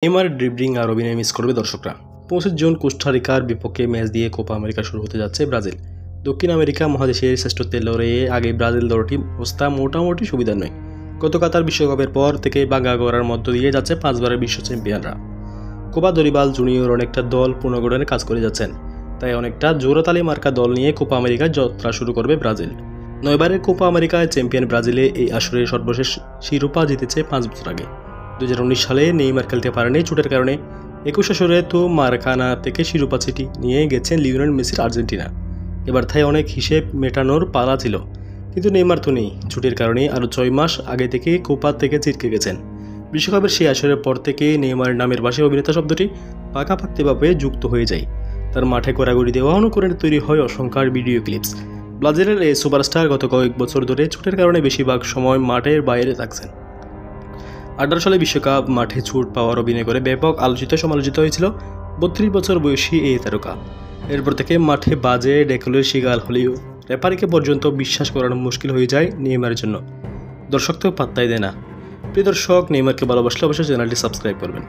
Neymar dribbling আর অভিনয় miss করবে দর্শকরা। 25 জুন কোস্টারিকার বিপক্ষে ম্যাচ দিয়ে কোপা আমেরিকা শুরু হতে যাচ্ছে ব্রাজিল। দক্ষিণ আমেরিকা মহাদেশের শ্রেষ্ঠত্বের লড়াইয়ে আগে ব্রাজিল দলটির অবস্থা মোটামুটি সুবিধার নয়। গত কাতার বিশ্বকাপের পর থেকে বাঙ্গা গড়ার মধ্য দিয়ে যাচ্ছে 5 বারের বিশ্ব চ্যাম্পিয়নরা। কোপা দরিবাল জুনিয়র অনেকটা দল পুনর্গঠনের কাজ করে যাচ্ছেন, তাই অনেকটা জোড়াতালি মার্কা দল নিয়ে কোপা আমেরিকায় যাত্রা শুরু করবে ব্রাজিল। 9 বারের কোপা আমেরিকায় চ্যাম্পিয়ন ব্রাজিলে এই আসরের সর্বশেষ শিরোপা জিতেছে 5 বছর আগে। 2019 সালে নেইমার খেলতে পারেনি চোটের কারণে। 21 আসরে তো মারাকানা থেকে শিরোপা চিঠি নিয়ে গেছেন লিওনেল মেসির আর্জেন্টিনা। এবার তাই অনেক হিসেব মেটানোর পালা ছিল, কিন্তু নেইমার তো নেই। চোটের কারণে আরও 6 মাস আগে থেকে কোপা থেকে ছিটকে গেছেন। বিশ্বকাপের সেই আসরের পর থেকে নেইমার নামের পাশে অভিনেতা শব্দটি পাকাপাক্তিভাবে যুক্ত হয়ে যায়। তার মাঠে ঘোরাঘুরি দেওয়া অনুকরণে তৈরি হয় অসংখ্য ভিডিও ক্লিপস। ব্রাজিলের এই সুপারস্টার গত কয়েক বছর ধরে চোটের কারণে বেশিরভাগ সময় মাঠের বাইরে থাকছেন। 18 সালে বিশ্বকাপ মাঠে চোট পাওয়ার অভিনয় করে ব্যাপক আলোচিত সমালোচিত হয়েছিল 32 বছর বয়সী এই তারকা। এরপর থেকে মাঠে বাজে ডেকলের শিকার হলেও রেফারিকে পর্যন্ত বিশ্বাস করানো মুশকিল হয়ে যায় নেইমারের জন্য। দর্শক তো পাত্তাই দেয় না। প্রিয় দর্শক, নেইমারকে ভালোবাসলে অবশ্যই চ্যানেলটি সাবস্ক্রাইব করবেন।